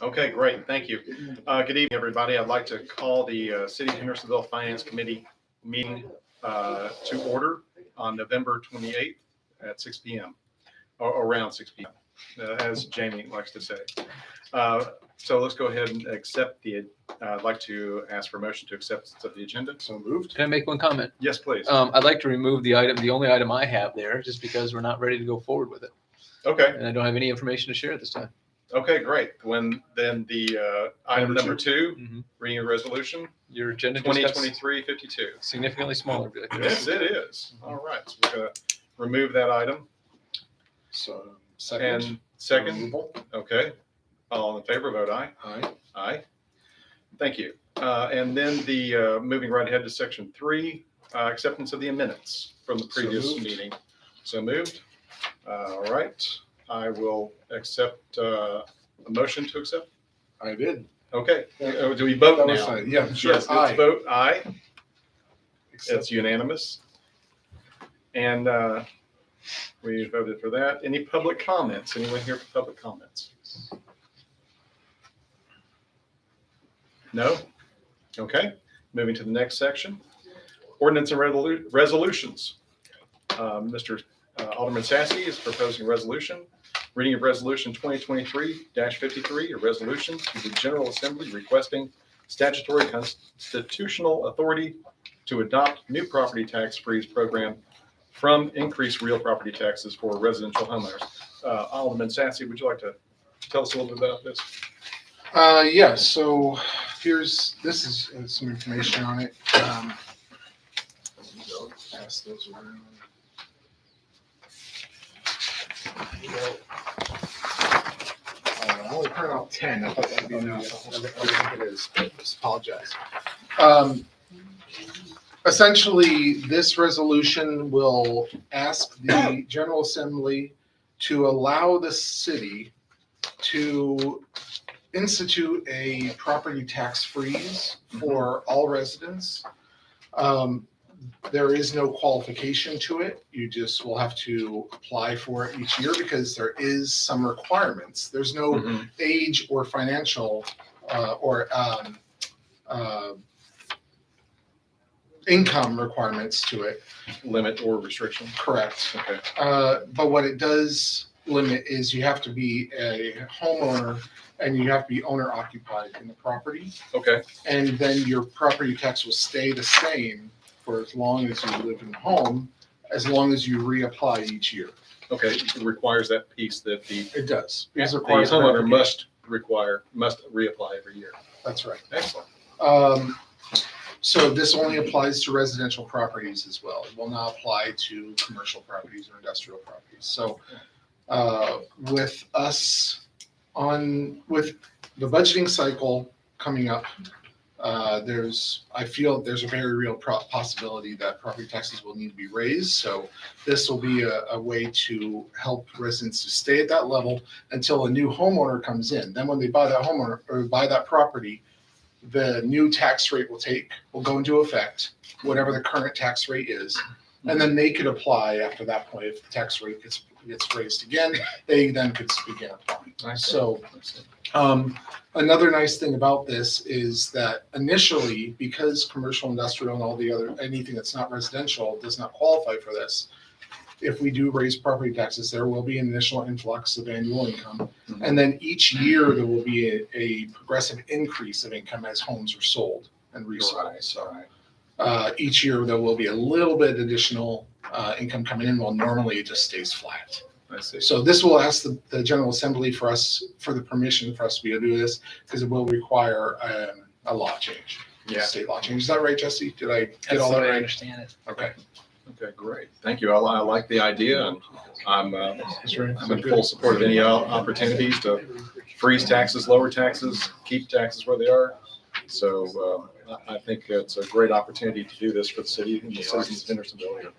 Okay, great. Thank you. Good evening, everybody. I'd like to call the City of Hendersonville Finance Committee meeting to order on November 28th at 6 p.m. or around 6 p.m., as Jamie likes to say. So let's go ahead and accept I'd like to ask for a motion to accept the agenda. So moved. Can I make one comment? Yes, please. I'd like to remove the only item I have there, just because we're not ready to go forward with it. Okay. And I don't have any information to share at this time. Okay, great. Then the item number two, Mhm. reading a resolution, Your agenda just got 2023-52. significantly smaller. Yes, it is. All right, so we're going to remove that item. So second. And second, Removal. okay. All in favor, vote aye. Aye. Aye. Thank you. And then moving right ahead to section 3, acceptance of the minutes from the previous moved. meeting. So moved. All right. I will accept a motion to accept. I did. Okay. Do we vote That was now? fine. Yeah, sure. Yes, let's Aye. vote aye. Accept. It's unanimous. And we voted for that. Any public comments? Anyone here for public comments? No? Okay. Moving to the next section. Ordinance and resolutions. Mr. Alderman Sassy is proposing a resolution. Reading of Resolution 2023-53, a resolution to the General Assembly requesting statutory constitutional authority to adopt new property tax freeze program from increased real property taxes for residential homeowners. Alderman Sassy, would you like to tell us a little bit about this? Yeah, so this is some information on it. Pass those around. I only printed out 10. I thought that'd be enough. I think it is. Just apologize. Essentially, this resolution will ask the General Assembly to allow the city to institute a property tax freeze for all residents. There is no qualification to it. You just will have to apply for it each year because there is some requirements. There's no age or financial or income requirements to it. Limit or restriction? Correct. Okay. But what it does limit is you have to be a homeowner and you have to be owner occupied in the property. Okay. And then your property tax will stay the same for as long as you live in the home, as long as you reapply each year. Okay. It requires that piece that the It does. It the requires homeowner verification. must reapply every year. That's right. Excellent. So this only applies to residential properties as well. It will not apply to commercial properties or industrial properties. So with the budgeting cycle coming up, I feel there's a very real possibility that property taxes will need to be raised. So this will be a way to help residents to stay at that level until a new homeowner comes in. Then when they buy that homeowner or buy that property, the new tax rate will go into effect, whatever the current tax rate is. And then they could apply after that point. If the tax rate gets raised again, they then could begin applying. So another nice thing about this is that initially, because commercial, industrial, and anything that's not residential does not qualify for this, if we do raise property taxes, there will be an initial influx of annual income. And then each year there will be a progressive increase of income as homes are sold and resold. Right. So each year there will be a little bit additional income coming in, while normally it just stays flat. I see. So this will ask the General Assembly for the permission for us to be able to do this, because it will require a law change. Yeah. State law change. Is that right, Jesse? Did I get That's all the that way I right? understand it. Okay. Okay, great. Thank you. I like the idea, and I'm That's right. in full support of any opportunities to freeze taxes, lower taxes, keep taxes where they are. So I think it's a great opportunity to do this for the city and the citizens of Hendersonville here.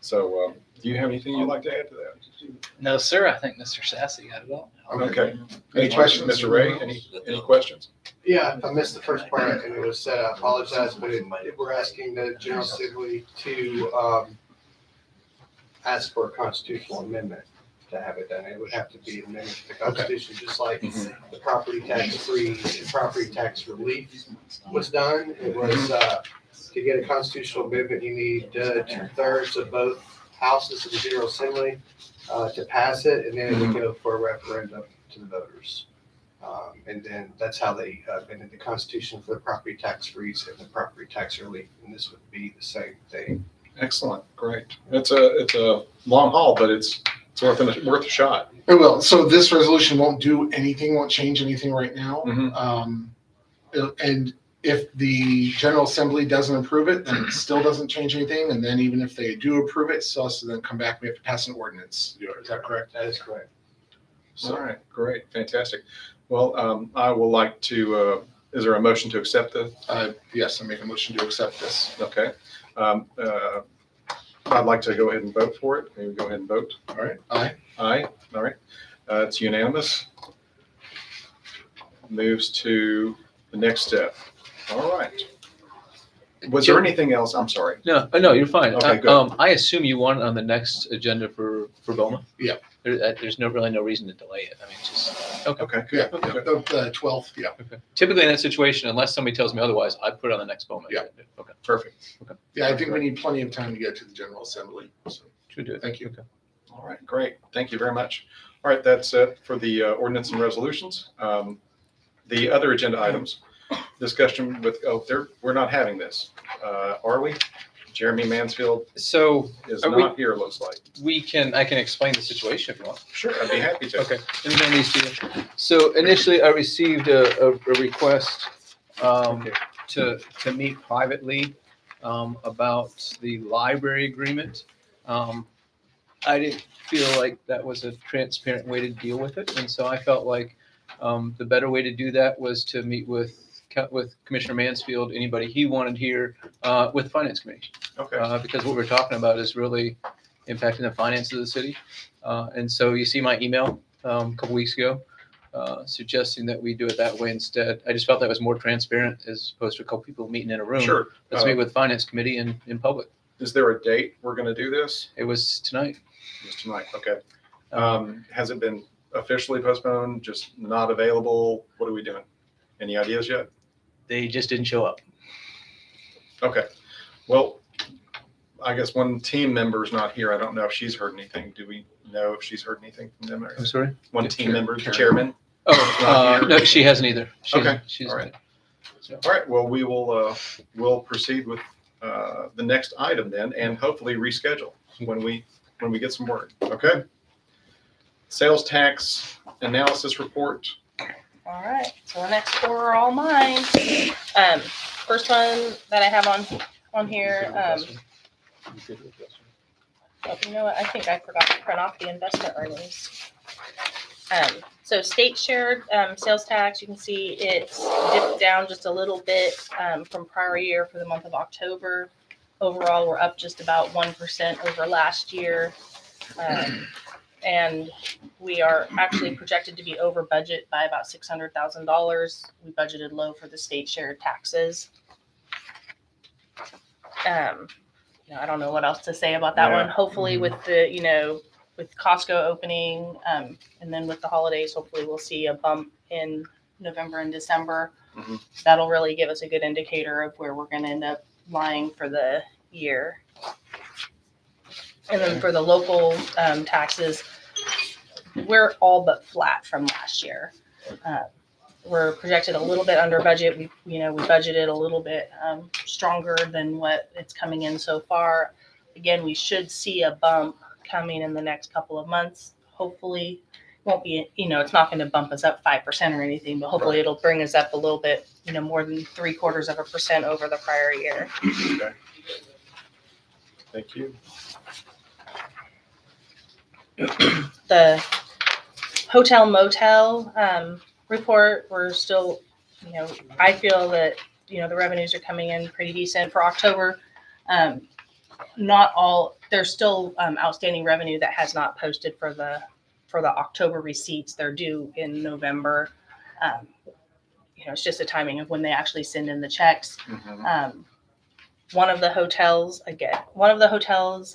So do you have anything you'd like to add to that? No, sir. I think Mr. Sassy got it all. Okay. Any questions? Mr. Ray, any questions? Yeah, if I missed the first part and it was said, I apologize, but we're asking the General Assembly to ask for a constitutional amendment to have it done. It would have to be amended to the Constitution, just like Mhm. the property tax free and property tax relief was done. It was, to get a constitutional amendment, you need 2/3 of both houses of the General Assembly to pass it, and then it would go for a referendum to the voters. And then that's how they amended the Constitution for the property tax freeze and the property tax relief, and this would be the same thing. Excellent, great. It's a long haul, but it's worth a shot. It will. So this resolution won't do anything, won't change anything right now. Mhm. And if the General Assembly doesn't approve it, then it still doesn't change anything. And then even if they do approve it, it still has to then come back. We have to pass an ordinance to do it. Is that correct? That is correct. All right, great, fantastic. Well, I would like to, is there a motion to accept the, Yes, I make a motion to accept this. okay. I'd like to go ahead and vote for it. Maybe go ahead and vote. All right. Aye. Aye, all right. It's unanimous. Moves to the next step. All right. Was there anything else? I'm sorry. No, you're fine. Okay, good. I assume you want it on the next agenda for Boma? Yeah. There's really no reason to delay it. I mean, just, okay. Okay, Yeah, good. the 12th, yeah. Okay. Typically in that situation, unless somebody tells me otherwise, I put it on the next Boma Yeah. agenda. Okay. Perfect. Yeah, I think we need plenty of time to get to the General Assembly. So, Should do it. thank you. Okay. All right, great. Thank you very much. All right, that's it for the ordinance and resolutions. The other agenda items, discussion with, we're not having this, are we? Jeremy Mansfield So is Are we- not here, it looks like. I can explain the situation if you want. Sure, I'd be happy to. Okay. Let me hand these to you. So initially, I received a request to meet privately about the library agreement. I didn't feel like that was a transparent way to deal with it, and so I felt like the better way to do that was to meet with Commissioner Mansfield, anybody he wanted here, with the Finance Committee. Okay, Because what we're talking about is really impacting the finances of the city. And so you see my email a couple weeks ago suggesting that we do it that way instead. I just felt that was more transparent as opposed to a couple people meeting in a room. sure. Let's meet with the Finance Committee in public. Is there a date we're going to do this? It was tonight. It's tonight, okay. Has it been officially postponed, just not available? What are we doing? Any ideas yet? They just didn't show up. Okay, well, I guess one team member's not here. I don't know if she's heard anything. Do we know if she's heard anything from them? I'm sorry? One Yeah, team member, the Karen. chairman? Oh, Not here. no, she hasn't either. Okay, She's all right. All right, well, we will, we'll proceed with the next item then, and hopefully reschedule when we get some word, okay? Sales tax analysis report. All right, so the next four are all mine. First one that I have on here, oh, you know what, I think I forgot to print off the investment earnings. So state shared sales tax, you can see it's dipped down just a little bit from prior year for the month of October. Overall, we're up just about 1% over last year. And we are actually projected to be over budget by about $600,000. We budgeted low for the state shared taxes. I don't know what else to say about that Yeah. one. Hopefully with the, with Costco opening, and then with the holidays, hopefully we'll see a bump in November and December. Mhm. That'll really give us a good indicator of where we're gonna end up lying for the year. And then for the local taxes, we're all but flat from last year. We're projected a little bit under budget. We budgeted a little bit stronger than what it's coming in so far. Again, we should see a bump coming in the next couple of months. Hopefully, won't be, it's not going to bump us up 5% or anything, but hopefully it'll bring us up a little bit, more than 0.75% over the prior year. Okay. Thank you. The hotel motel report, we're still, I feel that, the revenues are coming in pretty decent for October. Not all, there's still outstanding revenue that has not posted for the October receipts. They're due in November. It's just the timing of when they actually send in the checks. Mhm. One of the hotels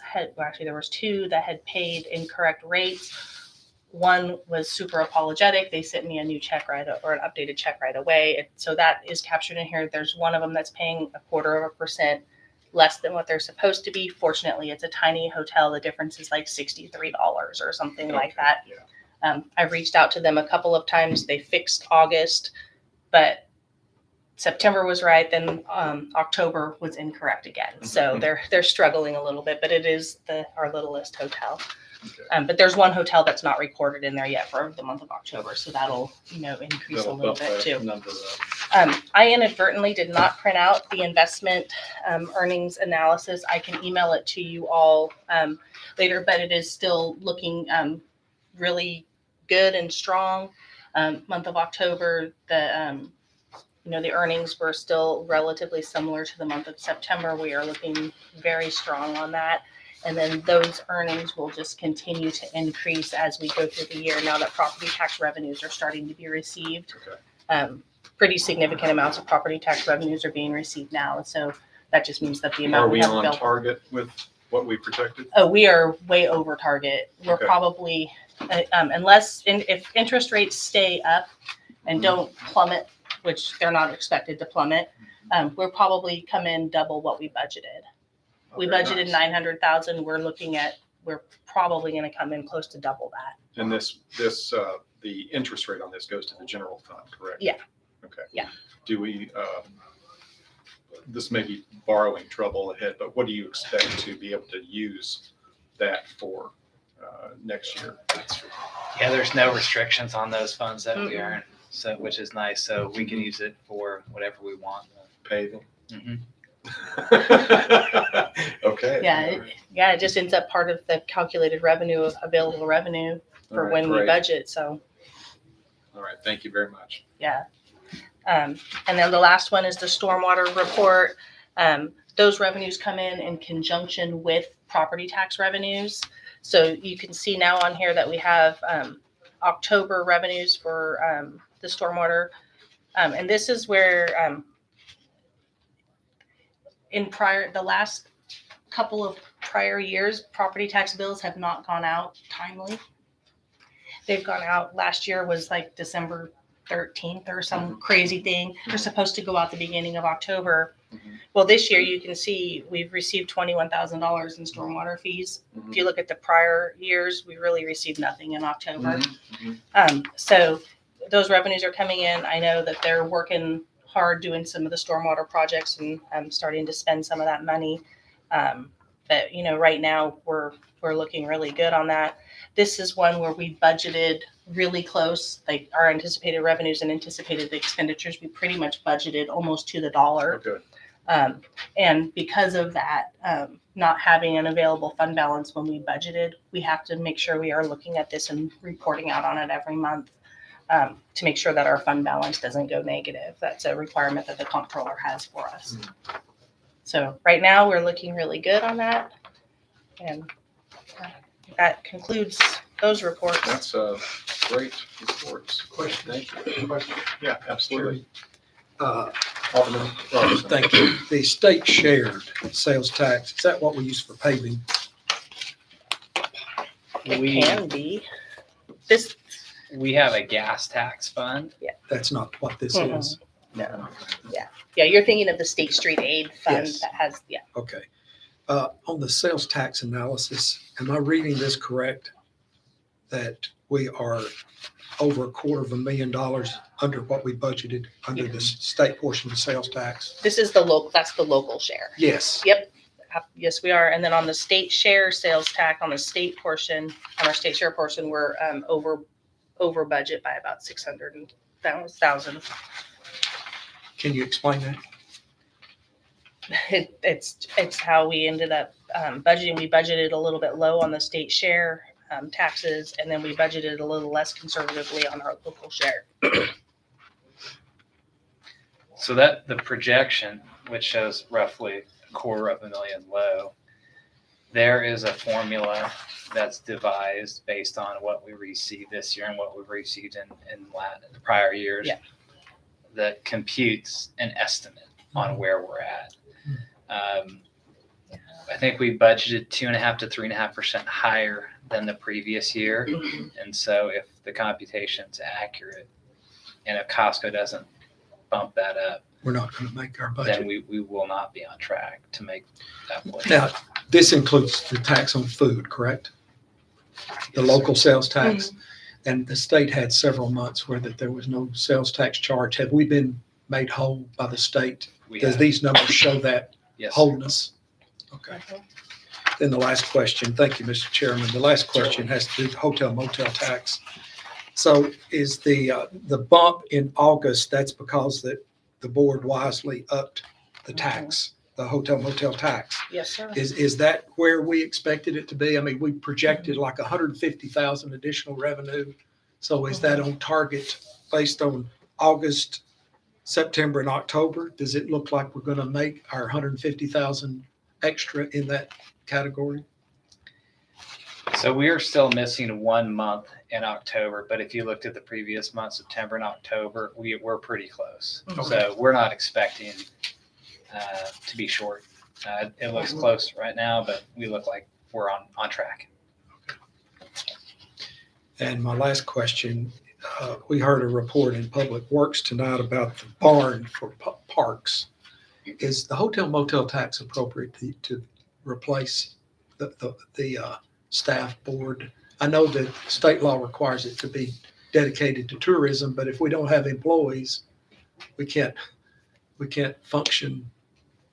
had, actually there was two that had paid incorrect rates. One was super apologetic. They sent me a new check or an updated check right away. So that is captured in here. There's one of them that's paying 0.25% less than what they're supposed to be. Fortunately, it's a tiny hotel. The difference is like $63 or something like that. Yeah. I've reached out to them a couple of times. They fixed August, but September was right. Then October was incorrect again. So they're struggling a little bit, but it is our littlest hotel. Okay. But there's one hotel that's not recorded in there yet for the month of October, so that'll increase That'll a little bump bit that too. number up. I inadvertently did not print out the investment earnings analysis. I can email it to you all later, but it is still looking really good and strong. Month of October, the earnings were still relatively similar to the month of September. We are looking very strong on that. And then those earnings will just continue to increase as we go through the year now that property tax revenues are starting to be received. Okay. Pretty significant amounts of property tax revenues are being received now. And so that just means that the amount Are we have on available. target with what we projected? Oh, we are way over target. We're Okay. probably, if interest rates stay up and don't plummet, which they're not expected to plummet, we'll probably come in double what we budgeted. We Very budgeted nice. 900,000. We're probably going to come in close to double that. And the interest rate on this goes to the general fund, correct? Yeah. Okay. Yeah. Do we, this may be borrowing trouble ahead, but what do you expect to be able to use that for next year? Yeah, there's no restrictions on those funds that we Mhm. earn, so which is nice. So we can use it for whatever we want. Paving? Mhm. Okay. Yeah, it just ends up part of the calculated revenue of available revenue for All right, when we great. budget. So All right, thank you very much. yeah. And then the last one is the stormwater report. Those revenues come in conjunction with property tax revenues. So you can see now on here that we have October revenues for the stormwater. And this is where the last couple of prior years, property tax bills have not gone out timely. They've gone out, last year was like December 13th or some crazy thing. They're supposed to go out the beginning of October. Mhm. Well, this year you can see we've received $21,000 in stormwater fees. If you look at the prior years, we really received nothing in October. So those revenues are coming in. I know that they're working hard doing some of the stormwater projects and starting to spend some of that money. But right now we're looking really good on that. This is one where we budgeted really close, like our anticipated revenues and anticipated expenditures. We pretty much budgeted almost to the dollar. Okay. And because of that, not having an available fund balance when we budgeted, we have to make sure we are looking at this and reporting out on it every month to make sure that our fund balance doesn't go negative. That's a requirement that the comptroller has for us. So right now we're looking really good on that. And that concludes those reports. That's great reports. Question. Thank you. Question. Yeah, absolutely. Uh, Alderman Robertson. Thank you. The state shared sales tax, is that what we use for paving? It can be. This, We have a gas tax fund. That's not what this Mm-mm. is. no. Yeah, you're thinking of the State Street Aid Fund Yes. that has, yeah. Okay. On the sales tax analysis, am I reading this correct? That we are over $250,000 under what we budgeted under the state portion of sales tax? This is that's the local share. Yes. Yep. Yes, we are. And then on the state share sales tax, on the state portion, on our state share portion, we're over budget by about 600,000. Can you explain that? It's how we ended up budgeting. We budgeted a little bit low on the state share taxes, and then we budgeted a little less conservatively on our local share. So that the projection, which shows roughly $250,000 low, there is a formula that's devised based on what we received this year and what we've received in the prior years. Yeah. That computes an estimate on where we're at. I think we budgeted 2.5 to 3.5% higher than the previous year. And so if the computation's accurate and if Costco doesn't bump that up, We're not going to make our then budget. we will not be on track to make that point. Now, this includes the tax on food, correct? The local sales tax. And the state had several months where that there was no sales tax charge. Have we been made whole by the state? We Does have, these numbers show that yes, wholeness? Okay. Then the last question, thank you, Mr. Chairman. The last question has to do with hotel motel tax. So is the bump in August, that's because that the board wisely upped the tax, the hotel motel tax? Yes, sir. Is that where we expected it to be? I mean, we projected like 150,000 additional revenue. So is that on target based on August, September, and October? Does it look like we're going to make our 150,000 extra in that category? so we are still missing 1 month in October, but if you looked at the previous month, September and October, we're pretty close. So we're not expecting to be short. It looks close right now, but we look like we're on track. And my last question, we heard a report in Public Works tonight about the barn for parks. Is the hotel motel tax appropriate to replace the staff board? I know that state law requires it to be dedicated to tourism, but if we don't have employees, we can't function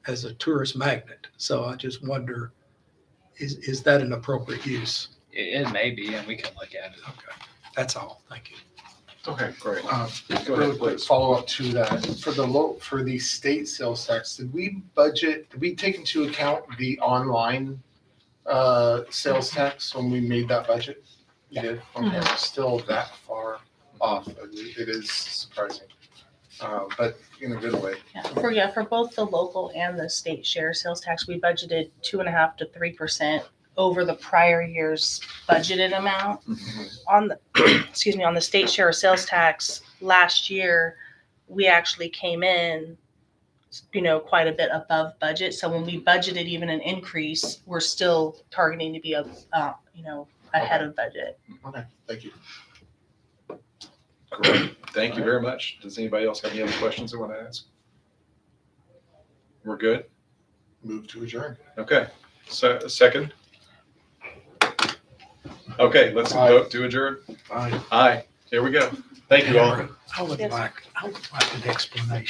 as a tourist magnet. So I just wonder, is that an appropriate use? It may be, and we can look at it. Okay, that's all. Thank you. Okay, great. Go Really ahead, quick please. follow-up to that. For the state sales tax, did we take into account the online sales tax when we made that budget? We did? Okay, still that far off. It is surprising, but in a good way. For both the local and the state share sales tax, we budgeted 2.5 to 3% over the prior year's budgeted amount. On the, on the state share sales tax last year, we actually came in, quite a bit above budget. So when we budgeted even an increase, we're still targeting to be ahead of budget. Okay, thank you. Great. Thank you very much. Does anybody else have any other questions they want to ask? We're good? Move to adjourn. Okay. So, second? Okay, let's Aye. vote to adjourn. Bye. Aye. Here we go. Thank you all. I would Yes. like an explanation.